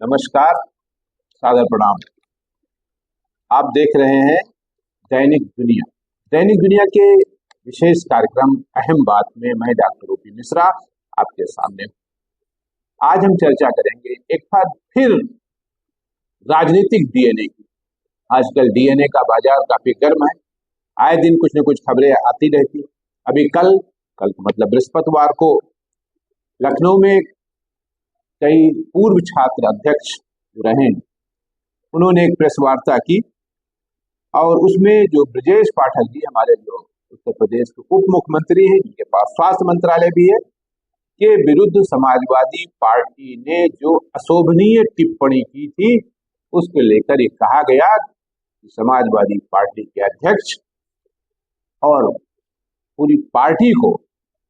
नमस्कार, सादर प्रणाम। आप देख रहे हैं दैनिक दुनिया। दैनिक दुनिया के विशेष कार्यक्रम अहम बात में मैं डॉक्टर ओपी मिश्रा आपके सामने हूं। आज हम चर्चा करेंगे एक बार फिर राजनीतिक डीएनए की। आजकल डीएनए का बाजार काफी गर्म है, आए दिन कुछ न कुछ खबरें आती रहती। अभी कल तो मतलब बृहस्पतिवार को लखनऊ में कई पूर्व छात्र अध्यक्ष जो रहे उन्होंने एक प्रेस वार्ता की और उसमें जो ब्रजेश पाठक जी हमारे जो उत्तर प्रदेश के उप मुख्यमंत्री हैं, जिनके पास स्वास्थ्य मंत्रालय भी है, के विरुद्ध समाजवादी पार्टी ने जो अशोभनीय टिप्पणी की थी उसको लेकर ये कहा गया कि समाजवादी पार्टी के अध्यक्ष और पूरी पार्टी को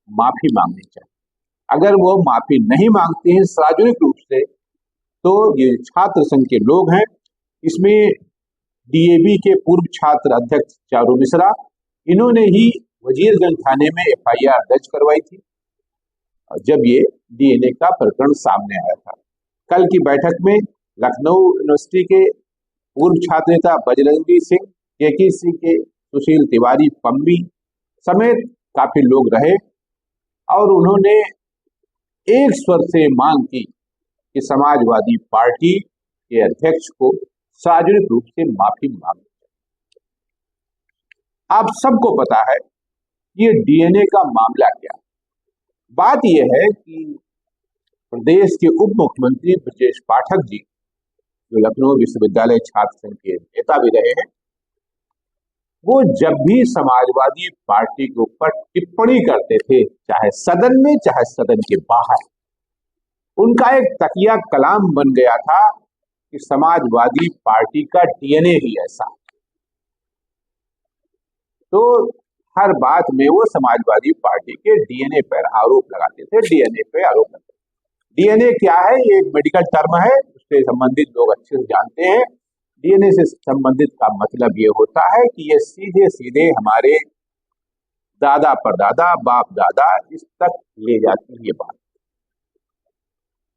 माफी मांगनी चाहिए। अगर वो माफी नहीं मांगते हैं सार्वजनिक रूप से तो ये छात्र संघ के लोग हैं, इसमें डीएवी के पूर्व छात्र अध्यक्ष चारू मिश्रा, इन्होंने ही वजीरगंज थाने में एफआईआर दर्ज करवाई थी जब ये डीएनए का प्रकरण सामने आया था। कल की बैठक में लखनऊ यूनिवर्सिटी के पूर्व छात्र नेता बजरंगी सिंह, केकेसी के सुशील तिवारी पम्मी समेत काफी लोग रहे और उन्होंने एक स्वर से मांग की कि समाजवादी पार्टी के अध्यक्ष को सार्वजनिक रूप से माफी मांगे। आप सबको पता है ये डीएनए का मामला क्या है। बात यह है कि प्रदेश के उप मुख्यमंत्री ब्रजेश पाठक जी, जो लखनऊ विश्वविद्यालय छात्र संघ के नेता भी रहे हैं, वो जब भी समाजवादी पार्टी के ऊपर टिप्पणी करते थे, चाहे सदन में चाहे सदन के बाहर, उनका एक तकिया कलाम बन गया था कि समाजवादी पार्टी का डीएनए ही ऐसा। तो हर बात में वो समाजवादी पार्टी के डीएनए पर आरोप लगाते थे, डीएनए पे आरोप लगाते। डीएनए क्या है? ये एक मेडिकल टर्म है, उससे संबंधित लोग अच्छे से जानते हैं। डीएनए से संबंधित का मतलब ये होता है कि ये सीधे सीधे हमारे दादा परदादा बाप दादा इस तक ले जाती है। ये बात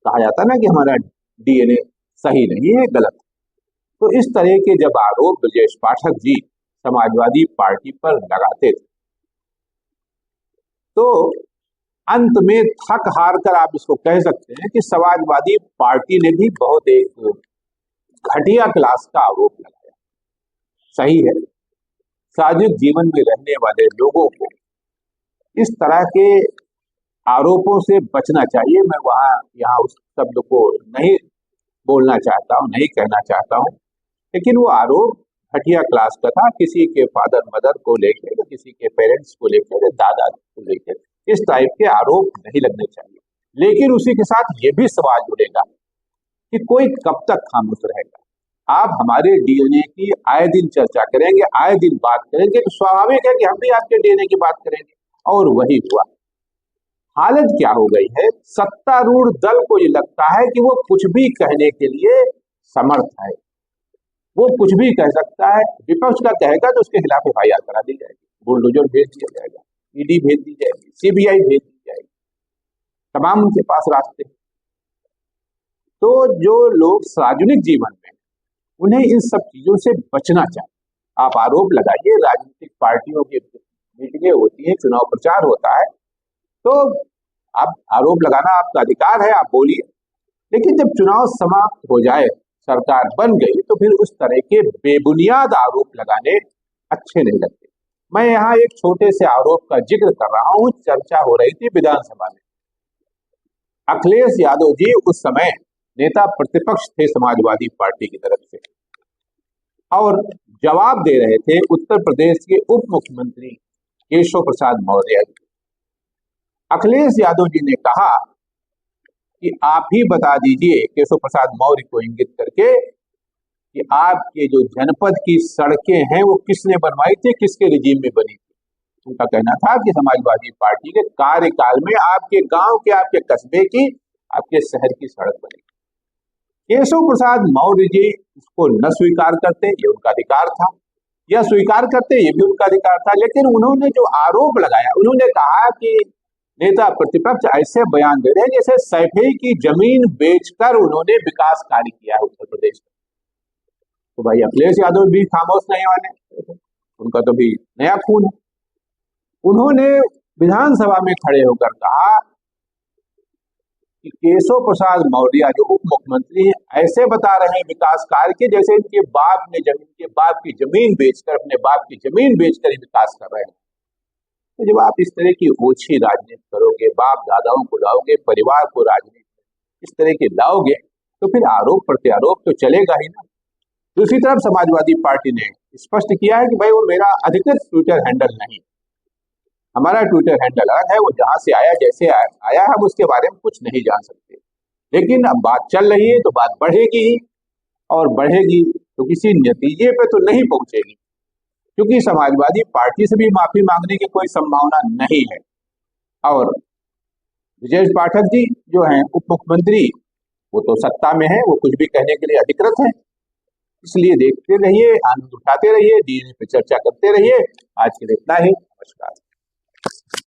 कहा जाता है ना कि हमारा डीएनए सही नहीं है, गलत। तो इस तरह के जब आरोप ब्रजेश पाठक जी समाजवादी पार्टी पर लगाते थे तो अंत में थक हार कर आप इसको कह सकते हैं कि समाजवादी पार्टी ने भी बहुत एक घटिया क्लास का आरोप लगाया। सही है, सामाजिक जीवन में रहने वाले लोगों को इस तरह के आरोपों से बचना चाहिए। मैं यहाँ उस शब्द को नहीं बोलना चाहता हूँ, नहीं कहना चाहता हूँ, लेकिन वो आरोप घटिया क्लास का था। किसी के फादर मदर को लेकर, किसी के पेरेंट्स को लेकर, दादा को लेकर इस टाइप के आरोप नहीं लगने चाहिए। लेकिन उसी के साथ ये भी सवाल जुड़ेगा कि कोई कब तक खामोश रहेगा। आप हमारे डीएनए की आए दिन चर्चा करेंगे, आए दिन बात करेंगे, तो स्वाभाविक है कि हम भी आपके डीएनए की बात करेंगे। और वही हुआ। हालत क्या हो गई है, सत्तारूढ़ दल को ये लगता है कि वो कुछ भी कहने के लिए समर्थ है, वो कुछ भी कह सकता है। विपक्ष का कहेगा तो उसके खिलाफ एफआईआर करा दी जाएगी, बुलडोजर भेज दिया जाएगा, ईडी भेज दी जाएगी, सीबीआई भेज दी जाएगी, तमाम उनके पास रास्ते। तो जो लोग सार्वजनिक जीवन में, उन्हें इन सब चीजों से बचना चाहिए। आप आरोप लगाइए, राजनीतिक पार्टियों की मीटिंगें होती है, चुनाव प्रचार होता है, तो आप आरोप लगाना आपका अधिकार है, आप बोलिए। लेकिन जब चुनाव समाप्त हो जाए, सरकार बन गई, तो फिर उस तरह के बेबुनियाद आरोप लगाने अच्छे नहीं लगते। मैं यहाँ एक छोटे से आरोप का जिक्र कर रहा हूँ। चर्चा हो रही थी विधानसभा में, अखिलेश यादव जी उस समय नेता प्रतिपक्ष थे समाजवादी पार्टी की तरफ से, और जवाब दे रहे थे उत्तर प्रदेश के उप मुख्यमंत्री केशव प्रसाद मौर्य। अखिलेश यादव जी ने कहा कि आप ही बता दीजिए, केशव प्रसाद मौर्य को इंगित करके, कि आपके जो जनपद की सड़कें हैं वो किसने बनवाई थी, किसके रिजीम में बनी थी। उनका कहना था कि समाजवादी पार्टी के कार्यकाल में आपके गांव के, आपके कस्बे की, आपके शहर की सड़क बनी। केशव प्रसाद मौर्य जी इसको न स्वीकार करते, ये उनका अधिकार था, या स्वीकार करते, ये भी उनका अधिकार था। लेकिन उन्होंने जो आरोप लगाया, उन्होंने कहा कि नेता प्रतिपक्ष ऐसे बयान दे रहे हैं जैसे सैफई की जमीन बेचकर उन्होंने विकास कार्य किया है उत्तर प्रदेश में। तो भाई अखिलेश यादव भी खामोश नहीं वाले, उनका तो भी नया खून है। उन्होंने विधानसभा में खड़े होकर कहा कि केशव प्रसाद मौर्य जो उप मुख्यमंत्री हैं ऐसे बता रहे हैं विकास कार्य के जैसे इनके बाप ने इनके बाप की जमीन बेचकर, अपने बाप की जमीन बेचकर ही विकास कर रहे हैं। तो जब आप इस तरह की ओछी राजनीति करोगे, बाप दादाओं को लाओगे, परिवार को राजनीति इस तरह की लाओगे, तो फिर आरोप प्रत्यारोप तो चलेगा ही ना। दूसरी तरफ समाजवादी पार्टी ने स्पष्ट किया है कि भाई वो मेरा अधिकृत ट्विटर हैंडल नहीं, हमारा ट्विटर हैंडल अलग है, वो जहां से आया जैसे आया हम उसके बारे में कुछ नहीं जान सकते। लेकिन अब बात चल रही है तो बात बढ़ेगी ही, और बढ़ेगी तो किसी नतीजे पे तो नहीं पहुंचेगी, क्योंकि समाजवादी पार्टी से भी माफी मांगने की कोई संभावना नहीं है। और ब्रजेश पाठक जी जो हैं उप मुख्यमंत्री, वो तो सत्ता में है, वो कुछ भी कहने के लिए अधिकृत है। इसलिए देखते रहिए, आनंद उठाते रहिए, डीएनए पे चर्चा करते रहिए। आज के लिए इतना ही, नमस्कार।